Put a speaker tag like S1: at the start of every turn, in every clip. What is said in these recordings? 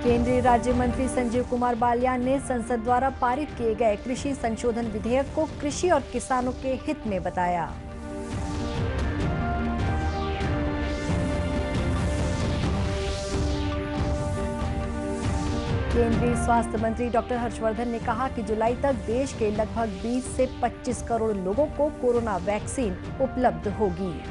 S1: केंद्रीय राज्य मंत्री संजीव कुमार बालियान ने संसद द्वारा पारित किए गए कृषि संशोधन विधेयक को कृषि और किसानों के हित में बताया। केंद्रीय स्वास्थ्य मंत्री डॉक्टर हर्षवर्धन ने कहा कि जुलाई तक देश के लगभग 20 से 25 करोड़ लोगों को कोरोना वैक्सीन उपलब्ध होगी।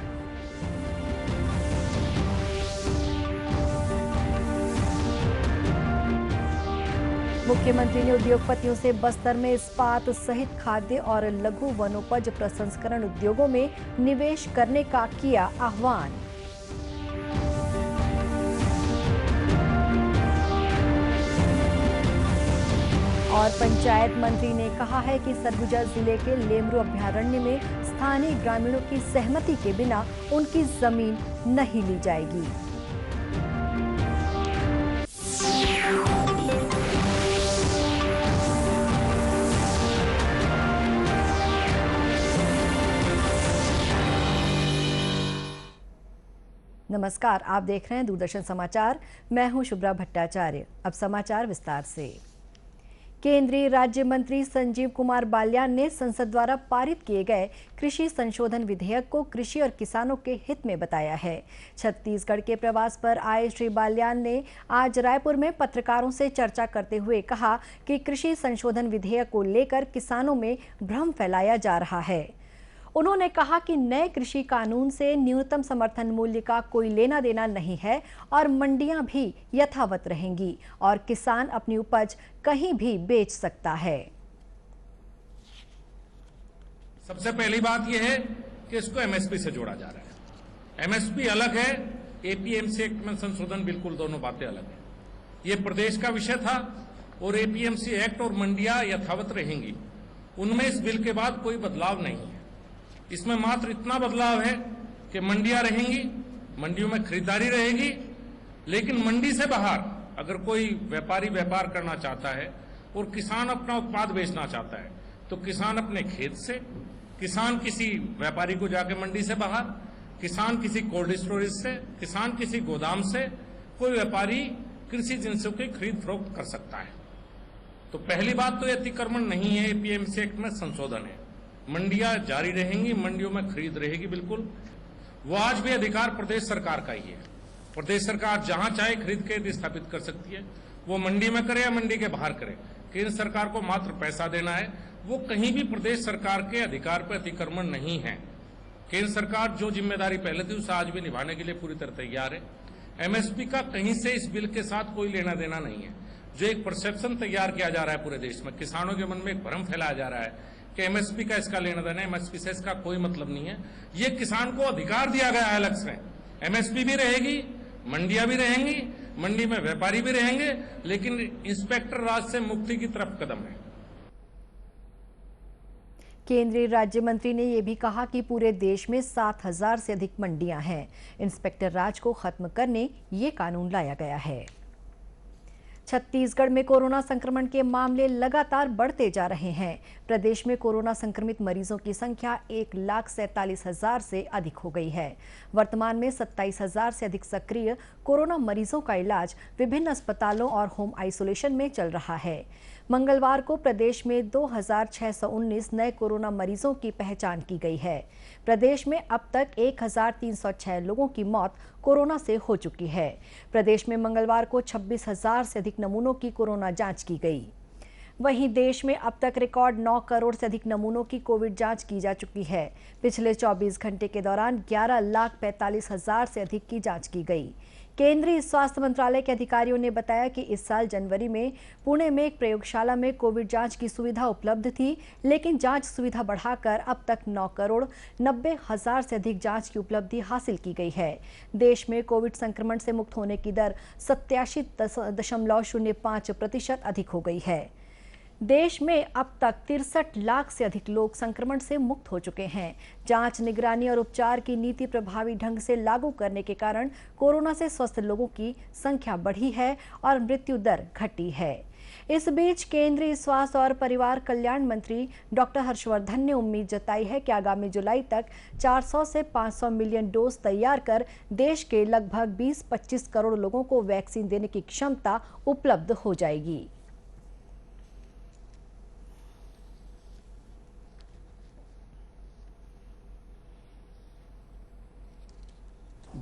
S1: मुख्यमंत्री ने उद्योगपतियों से बस्तर में इस्पात सहित खाद्य और लघु वनोपज प्रसंस्करण उद्योगों में निवेश करने का किया आह्वान। और पंचायत मंत्री ने कहा है कि सरगुजा जिले के लेमरू अभयारण्य में स्थानीय ग्रामीणों की सहमति के बिना उनकी जमीन नहीं ली जाएगी। नमस्कार, आप देख रहे हैं दूरदर्शन समाचार। मैं हूं शुभ्रा भट्टाचार्य। अब समाचार विस्तार से। केंद्रीय राज्य मंत्री संजीव कुमार बालियान ने संसद द्वारा पारित किए गए कृषि संशोधन विधेयक को कृषि और किसानों के हित में बताया है। छत्तीसगढ़ के प्रवास पर आए श्री बालियान ने आज रायपुर में पत्रकारों से चर्चा करते हुए कहा कि कृषि संशोधन विधेयक को लेकर किसानों में भ्रम फैलाया जा रहा है। उन्होंने कहा कि नए कृषि कानून से न्यूनतम समर्थन मूल्य का कोई लेना देना नहीं है और मंडियां भी यथावत रहेंगी और किसान अपनी उपज कहीं भी बेच सकता है।
S2: सबसे पहली बात यह है कि इसको एमएसपी से जोड़ा जा रहा है। एमएसपी अलग है, एपीएमसी एक्ट में संशोधन बिल्कुल दोनों बातें अलग है। ये प्रदेश का विषय था और एपीएमसी एक्ट और मंडियां यथावत रहेंगी, उनमें इस बिल के बाद कोई बदलाव नहीं है। इसमें मात्र इतना बदलाव है कि मंडियां रहेंगी, मंडियों में खरीदारी रहेगी, लेकिन मंडी से बाहर अगर कोई व्यापारी व्यापार करना चाहता है और किसान अपना उत्पाद बेचना चाहता है तो किसान अपने खेत से, किसान किसी व्यापारी को जाके मंडी से बाहर, किसान किसी कोल्ड स्टोरेज से, किसान किसी गोदाम से, कोई व्यापारी कृषि जिनिसों की खरीद फरोख्त कर सकता है। तो पहली बात तो यह अतिक्रमण नहीं है, एपीएमसी एक्ट में संशोधन है। मंडियां जारी रहेंगी, मंडियों में खरीद रहेगी बिल्कुल। वो आज भी अधिकार प्रदेश सरकार का ही है। प्रदेश सरकार जहां चाहे खरीद के स्थापित कर सकती है, वो मंडी में करे या मंडी के बाहर करे। केंद्र सरकार को मात्र पैसा देना है। वो कहीं भी प्रदेश सरकार के अधिकार पर अतिक्रमण नहीं है। केंद्र सरकार जो जिम्मेदारी पहले थी उसे आज भी निभाने के लिए पूरी तरह तैयार है। एमएसपी का कहीं से इस बिल के साथ कोई लेना देना नहीं है। जो एक परसेप्शन तैयार किया जा रहा है पूरे देश में, किसानों के मन में एक भ्रम फैलाया जा रहा है कि एमएसपी का इसका लेना देना है, एमएसपी से इसका कोई मतलब नहीं है। ये किसान को अधिकार दिया गया है अलग से। एमएसपी भी रहेगी, मंडियां भी रहेंगी, मंडी में व्यापारी भी रहेंगे, लेकिन इंस्पेक्टर राज से मुक्ति की तरफ कदम है।
S1: केंद्रीय राज्य मंत्री ने यह भी कहा कि पूरे देश में 7,000 से अधिक मंडियां हैं। इंस्पेक्टर राज को खत्म करने ये कानून लाया गया है। छत्तीसगढ़ में कोरोना संक्रमण के मामले लगातार बढ़ते जा रहे हैं। प्रदेश में कोरोना संक्रमित मरीजों की संख्या 1,47,000 से अधिक हो गई है। वर्तमान में 27,000 से अधिक सक्रिय कोरोना मरीजों का इलाज विभिन्न अस्पतालों और होम आइसोलेशन में चल रहा है। मंगलवार को प्रदेश में 2,619 नए कोरोना मरीजों की पहचान की गई है। प्रदेश में अब तक 1,306 लोगों की मौत कोरोना से हो चुकी है। प्रदेश में मंगलवार को 26,000 से अधिक नमूनों की कोरोना जांच की गई। वहीं देश में अब तक रिकॉर्ड 9 करोड़ से अधिक नमूनों की कोविड जांच की जा चुकी है। पिछले 24 घंटे के दौरान 11,45,000 से अधिक की जांच की गई। केंद्रीय स्वास्थ्य मंत्रालय के अधिकारियों ने बताया कि इस साल जनवरी में पुणे में एक प्रयोगशाला में कोविड जांच की सुविधा उपलब्ध थी, लेकिन जांच सुविधा बढ़ाकर अब तक 9 करोड़ 90,000 से अधिक जांच की उपलब्धि हासिल की गई है। देश में कोविड संक्रमण से मुक्त होने की दर 87.05% अधिक हो गई है। देश में अब तक 63 लाख से अधिक लोग संक्रमण से मुक्त हो चुके हैं। जांच, निगरानी और उपचार की नीति प्रभावी ढंग से लागू करने के कारण कोरोना से स्वस्थ लोगों की संख्या बढ़ी है और मृत्यु दर घटी है। इस बीच केंद्रीय स्वास्थ्य और परिवार कल्याण मंत्री डॉक्टर हर्षवर्धन ने उम्मीद जताई है कि आगामी जुलाई तक 400 से 500 मिलियन डोज तैयार कर देश के लगभग 20-25 करोड़ लोगों को वैक्सीन देने की क्षमता उपलब्ध हो जाएगी।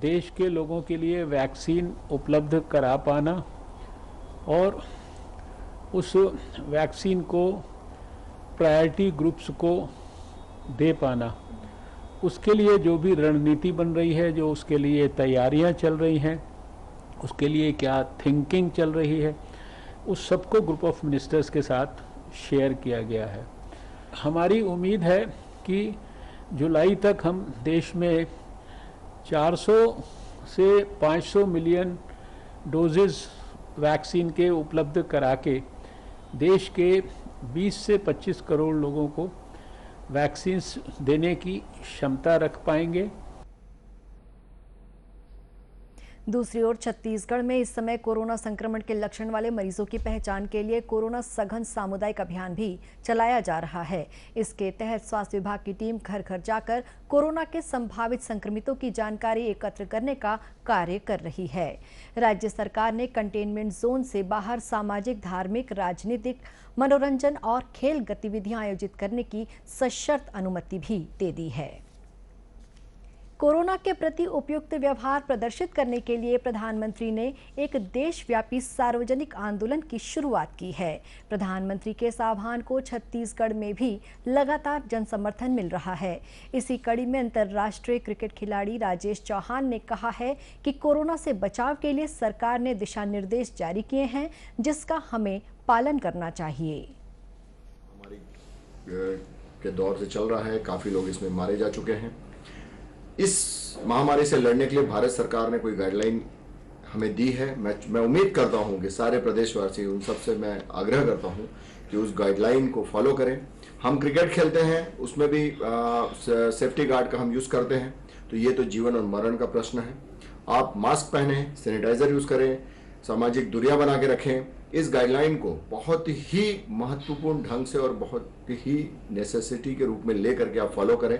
S3: देश के लोगों के लिए वैक्सीन उपलब्ध करा पाना और उस वैक्सीन को प्रायोरिटी ग्रुप्स को दे पाना, उसके लिए जो भी रणनीति बन रही है, जो उसके लिए तैयारियां चल रही हैं, उसके लिए क्या थिंकिंग चल रही है, उस सबको ग्रुप ऑफ मिनिस्टर्स के साथ शेयर किया गया है। हमारी उम्मीद है कि जुलाई तक हम देश में 400 से 500 मिलियन डोजेस वैक्सीन के उपलब्ध करा के देश के 20 से 25 करोड़ लोगों को वैक्सीन देने की क्षमता रख पाएंगे।
S1: दूसरी ओर छत्तीसगढ़ में इस समय कोरोना संक्रमण के लक्षण वाले मरीजों की पहचान के लिए कोरोना सघन सामुदायिक अभियान भी चलाया जा रहा है। इसके तहत स्वास्थ्य विभाग की टीम घर घर जाकर कोरोना के संभावित संक्रमितों की जानकारी एकत्र करने का कार्य कर रही है। राज्य सरकार ने कंटेनमेंट जोन से बाहर सामाजिक, धार्मिक, राजनीतिक, मनोरंजन और खेल गतिविधियां आयोजित करने की सशर्त अनुमति भी दे दी है। कोरोना के प्रति उपयुक्त व्यवहार प्रदर्शित करने के लिए प्रधानमंत्री ने एक देशव्यापी सार्वजनिक आंदोलन की शुरुआत की है। प्रधानमंत्री के इस आह्वान को छत्तीसगढ़ में भी लगातार जन समर्थन मिल रहा है। इसी कड़ी में अंतर्राष्ट्रीय क्रिकेट खिलाड़ी राजेश चौहान ने कहा है कि कोरोना से बचाव के लिए सरकार ने दिशा निर्देश जारी किए हैं, जिसका हमें पालन करना चाहिए।
S4: हमारी के दौर से चल रहा है, काफी लोग इसमें मारे जा चुके हैं। इस महामारी से लड़ने के लिए भारत सरकार ने कोई गाइडलाइन हमें दी है। मैं उम्मीद करता हूं कि सारे प्रदेशवासी, उन सबसे मैं आग्रह करता हूं कि उस गाइडलाइन को फॉलो करें। हम क्रिकेट खेलते हैं, उसमें भी सेफ्टी गार्ड का हम यूज़ करते हैं, तो ये तो जीवन और मरण का प्रश्न है। आप मास्क पहने, सैनिटाइजर यूज़ करें, सामाजिक दूरियां बना के रखें। इस गाइडलाइन को बहुत ही महत्वपूर्ण ढंग से और बहुत ही नेसेसिटी के रूप में ले करके आप फॉलो करें।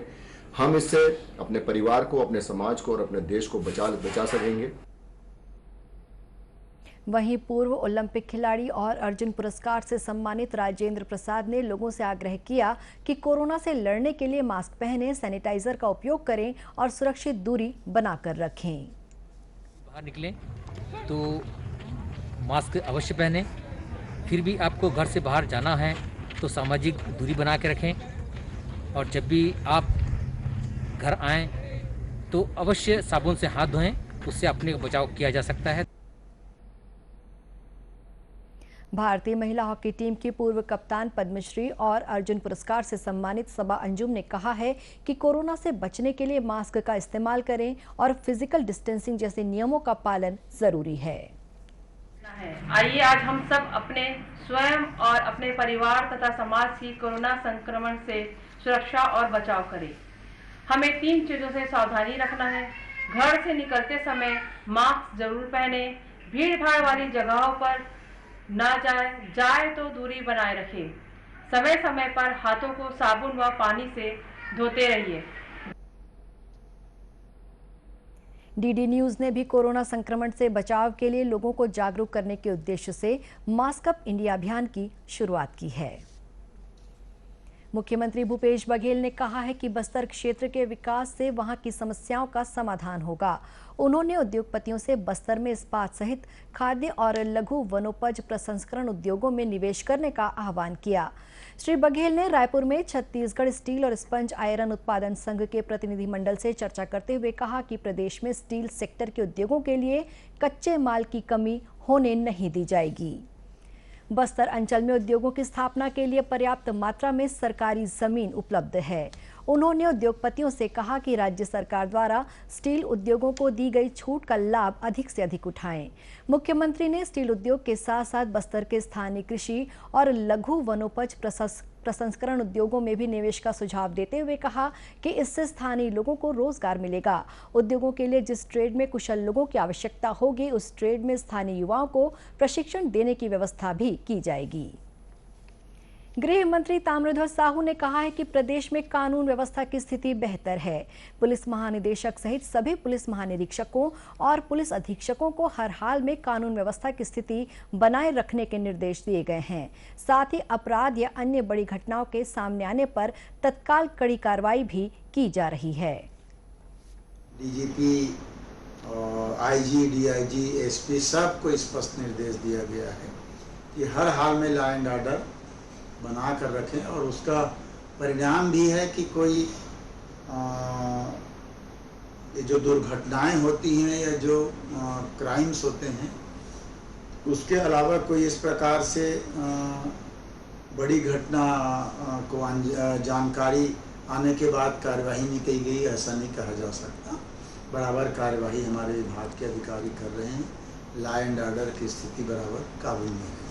S4: हम इससे अपने परिवार को, अपने समाज को और अपने देश को बचा सकेंगे।
S1: वहीं पूर्व ओलंपिक खिलाड़ी और अर्जुन पुरस्कार से सम्मानित राजेंद्र प्रसाद ने लोगों से आग्रह किया कि कोरोना से लड़ने के लिए मास्क पहनें, सैनिटाइजर का उपयोग करें और सुरक्षित दूरी बनाकर रखें।
S5: बाहर निकलें तो मास्क अवश्य पहनें। फिर भी आपको घर से बाहर जाना है तो सामाजिक दूरी बना के रखें, और जब भी आप घर आएं तो अवश्य साबुन से हाथ धोएं, उससे अपने बचाव किया जा सकता है।
S1: भारतीय महिला हॉकी टीम की पूर्व कप्तान पद्मश्री और अर्जुन पुरस्कार से सम्मानित सबा अंजुम ने कहा है कि कोरोना से बचने के लिए मास्क का इस्तेमाल करें और फिजिकल डिस्टेंसिंग जैसे नियमों का पालन जरूरी है।
S6: आइए आज हम सब अपने स्वयं और अपने परिवार तथा समाज की कोरोना संक्रमण से सुरक्षा और बचाव करें। हमें 3 चीजों से सावधानी रखना है। घर से निकलते समय मास्क जरूर पहने, भीड़ भाड़ वाली जगहों पर न जाए तो दूरी बनाए रखें। समय समय पर हाथों को साबुन व पानी से धोते रहिए।
S1: डीडी न्यूज ने भी कोरोना संक्रमण से बचाव के लिए लोगों को जागरूक करने के उद्देश्य से मास्क अप इंडिया अभियान की शुरुआत की है। मुख्यमंत्री भूपेश बघेल ने कहा है कि बस्तर क्षेत्र के विकास से वहां की समस्याओं का समाधान होगा। उन्होंने उद्योगपतियों से बस्तर में इस्पात सहित खाद्य और लघु वनोपज प्रसंस्करण उद्योगों में निवेश करने का आह्वान किया। श्री बघेल ने रायपुर में छत्तीसगढ़ स्टील और स्पंज आयरन उत्पादन संघ के प्रतिनिधिमंडल से चर्चा करते हुए कहा कि प्रदेश में स्टील सेक्टर के उद्योगों के लिए कच्चे माल की कमी होने नहीं दी जाएगी। बस्तर अंचल में उद्योगों की स्थापना के लिए पर्याप्त मात्रा में सरकारी जमीन उपलब्ध है। उन्होंने उद्योगपतियों से कहा कि राज्य सरकार द्वारा स्टील उद्योगों को दी गई छूट का लाभ अधिक से अधिक उठाएं। मुख्यमंत्री ने स्टील उद्योग के साथ साथ बस्तर के स्थानीय कृषि और लघु वनोपज प्रसंस्करण उद्योगों में भी निवेश का सुझाव देते हुए कहा कि इससे स्थानीय लोगों को रोजगार मिलेगा। उद्योगों के लिए जिस ट्रेड में कुशल लोगों की आवश्यकता होगी, उस ट्रेड में स्थानीय युवाओं को प्रशिक्षण देने की व्यवस्था भी की जाएगी। गृह मंत्री ताम्रध्वज साहू ने कहा है कि प्रदेश में कानून व्यवस्था की स्थिति बेहतर है। पुलिस महानिदेशक सहित सभी पुलिस महानिरीक्षकों और पुलिस अधीक्षकों को हर हाल में कानून व्यवस्था की स्थिति बनाए रखने के निर्देश दिए गए हैं। साथ ही अपराध या अन्य बड़ी घटनाओं के सामने आने पर तत्काल कड़ी कार्रवाई भी की जा रही है।
S7: डीजीपी, आईजी, डीआईजी, एसपी सबको स्पष्ट निर्देश दिया गया है कि हर हाल में लॉ एंड ऑर्डर बना कर रखें, और उसका परिणाम भी है कि कोई ये जो दुर्घटनाएं होती हैं या जो क्राइम्स होते हैं, उसके अलावा कोई इस प्रकार से बड़ी घटना को जानकारी आने के बाद कार्यवाही नहीं की गई, ऐसा नहीं कहा जा सकता। बराबर कार्यवाही हमारे विभाग के अधिकारी कर रहे हैं। लॉ एंड ऑर्डर की स्थिति बराबर काबू में है।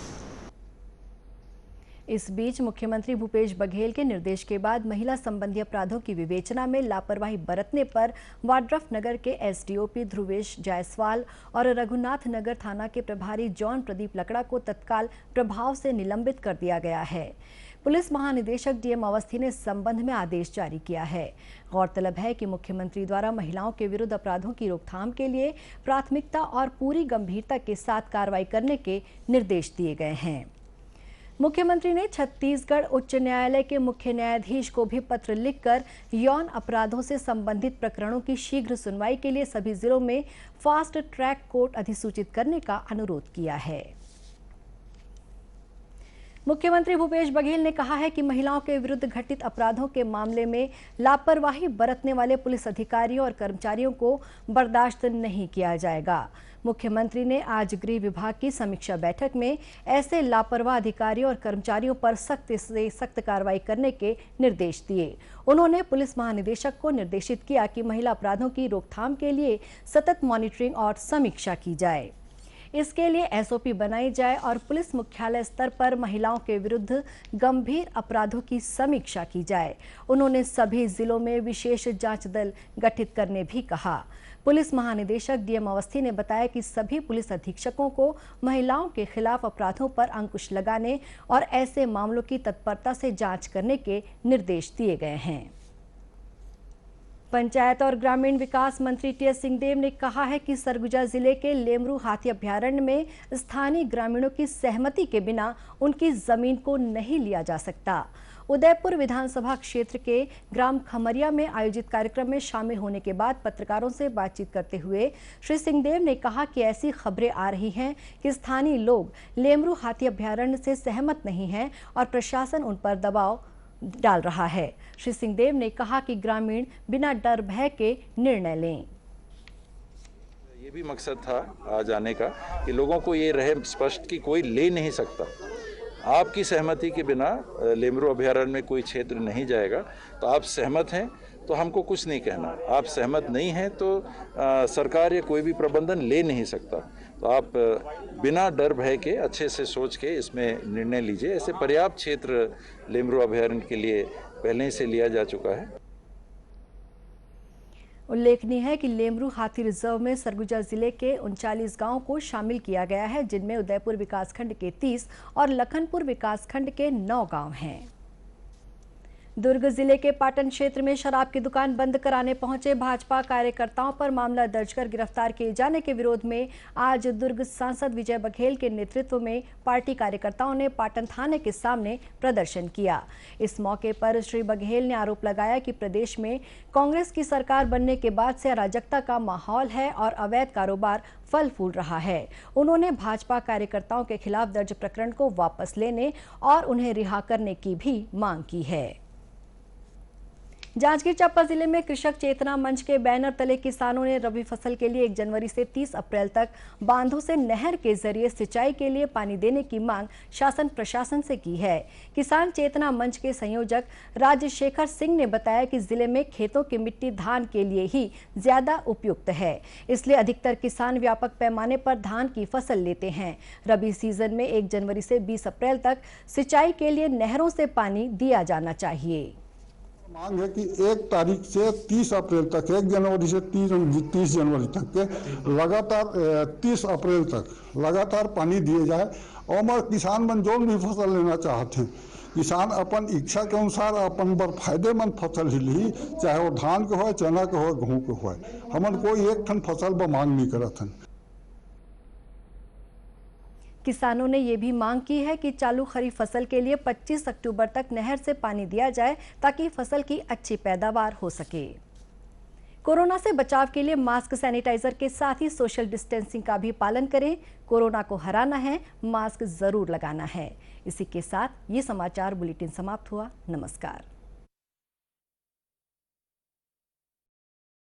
S1: इस बीच मुख्यमंत्री भूपेश बघेल के निर्देश के बाद महिला संबंधी अपराधों की विवेचना में लापरवाही बरतने पर वाड्रफ नगर के एसडीओपी ध्रुवेश जायसवाल और रघुनाथ नगर थाना के प्रभारी जॉन प्रदीप लकड़ा को तत्काल प्रभाव से निलंबित कर दिया गया है। पुलिस महानिदेशक डीएम अवस्थी ने इस संबंध में आदेश जारी किया है। गौरतलब है कि मुख्यमंत्री द्वारा महिलाओं के विरुद्ध अपराधों की रोकथाम के लिए प्राथमिकता और पूरी गंभीरता के साथ कार्रवाई करने के निर्देश दिए गए हैं। मुख्यमंत्री ने छत्तीसगढ़ उच्च न्यायालय के मुख्य न्यायाधीश को भी पत्र लिखकर यौन अपराधों से संबंधित प्रकरणों की शीघ्र सुनवाई के लिए सभी जिलों में फास्ट ट्रैक कोर्ट अधिसूचित करने का अनुरोध किया है। मुख्यमंत्री भूपेश बघेल ने कहा है कि महिलाओं के विरुद्ध घटित अपराधों के मामले में लापरवाही बरतने वाले पुलिस अधिकारियों और कर्मचारियों को बर्दाश्त नहीं किया जाएगा। मुख्यमंत्री ने आज गृह विभाग की समीक्षा बैठक में ऐसे लापरवाह अधिकारियों और कर्मचारियों पर सख्त से सख्त कार्रवाई करने के निर्देश दिए। उन्होंने पुलिस महानिदेशक को निर्देशित किया कि महिला अपराधों की रोकथाम के लिए सतत मॉनिटरिंग और समीक्षा की जाए। इसके लिए एसओपी बनाई जाए और पुलिस मुख्यालय स्तर पर महिलाओं के विरुद्ध गंभीर अपराधों की समीक्षा की जाए। उन्होंने सभी जिलों में विशेष जांच दल गठित करने भी कहा। पुलिस महानिदेशक डीएम अवस्थी ने बताया कि सभी पुलिस अधीक्षकों को महिलाओं के खिलाफ अपराधों पर अंकुश लगाने और ऐसे मामलों की तत्परता से जांच करने के निर्देश दिए गए हैं। पंचायत और ग्रामीण विकास मंत्री टीएस सिंहदेव ने कहा है कि सरगुजा जिले के लेमरू हाथी अभ्यारण्य में स्थानीय ग्रामीणों की सहमति के बिना उनकी जमीन को नहीं लिया जा सकता। उदयपुर विधानसभा क्षेत्र के ग्राम खमरिया में आयोजित कार्यक्रम में शामिल होने के बाद पत्रकारों से बातचीत करते हुए श्री सिंहदेव ने कहा कि ऐसी खबरें आ रही हैं कि स्थानीय लोग लेमरू हाथी अभ्यारण्य से सहमत नहीं हैं और प्रशासन उन पर दबाव डाल रहा है। श्री सिंहदेव ने कहा कि ग्रामीण बिना डर भय के निर्णय लें।
S8: ये भी मकसद था आज आने का कि लोगों को ये रहे स्पष्ट कि कोई ले नहीं सकता। आपकी सहमति के बिना लेमरू अभयारण्य में कोई क्षेत्र नहीं जाएगा। तो आप सहमत हैं तो हमको कुछ नहीं कहना, आप सहमत नहीं हैं तो सरकार या कोई भी प्रबंधन ले नहीं सकता। तो आप बिना डर भय के अच्छे से सोच के इसमें निर्णय लीजिए। ऐसे पर्याप्त क्षेत्र लेमरू अभयारण्य के लिए पहले ही से लिया जा चुका है।
S1: उल्लेखनीय है कि लेमरू हाथी रिजर्व में सरगुजा जिले के 39 गांवों को शामिल किया गया है, जिनमें उदयपुर विकासखंड के 30 और लखनपुर विकासखंड के 9 गांव हैं। दुर्ग जिले के पाटन क्षेत्र में शराब की दुकान बंद कराने पहुंचे भाजपा कार्यकर्ताओं पर मामला दर्ज कर गिरफ्तार किए जाने के विरोध में आज दुर्ग सांसद विजय बघेल के नेतृत्व में पार्टी कार्यकर्ताओं ने पाटन थाने के सामने प्रदर्शन किया। इस मौके पर श्री बघेल ने आरोप लगाया कि प्रदेश में कांग्रेस की सरकार बनने के बाद से अराजकता का माहौल है और अवैध कारोबार फल फूल रहा है। उन्होंने भाजपा कार्यकर्ताओं के खिलाफ दर्ज प्रकरण को वापस लेने और उन्हें रिहा करने की भी मांग की है। जांजगीर चांपा जिले में कृषक चेतना मंच के बैनर तले किसानों ने रबी फसल के लिए 1 जनवरी से 30 अप्रैल तक बांधों से नहर के जरिए सिंचाई के लिए पानी देने की मांग शासन प्रशासन से की है। किसान चेतना मंच के संयोजक राजशेखर सिंह ने बताया कि जिले में खेतों की मिट्टी धान के लिए ही ज्यादा उपयुक्त है, इसलिए अधिकतर किसान व्यापक पैमाने पर धान की फसल लेते हैं। रबी सीजन में 1 जनवरी से 20 अप्रैल तक सिंचाई के लिए नहरों से पानी दिया जाना चाहिए।
S9: मांग है कि 1 तारीख से 30 अप्रैल तक, 1 जनवरी से 30 जनवरी तक के लगातार 30 अप्रैल तक लगातार पानी दिए जाए। और किसान मन जो भी फसल लेना चाहते हैं, किसान अपन इच्छा के अनुसार अपन बर फायदेमंद फसल ही ली, चाहे वो धान के हो, चना के हो, गेहूँ के हो। हमन कोई एक ठन फसल पर मांग नहीं करत हन।
S1: किसानों ने ये भी मांग की है कि चालू खरीफ फसल के लिए 25 अक्टूबर तक नहर से पानी दिया जाए ताकि फसल की अच्छी पैदावार हो सके। कोरोना से बचाव के लिए मास्क, सैनिटाइजर के साथ ही सोशल डिस्टेंसिंग का भी पालन करें। कोरोना को हराना है, मास्क जरूर लगाना है। इसी के साथ ये समाचार बुलेटिन समाप्त हुआ। नमस्कार।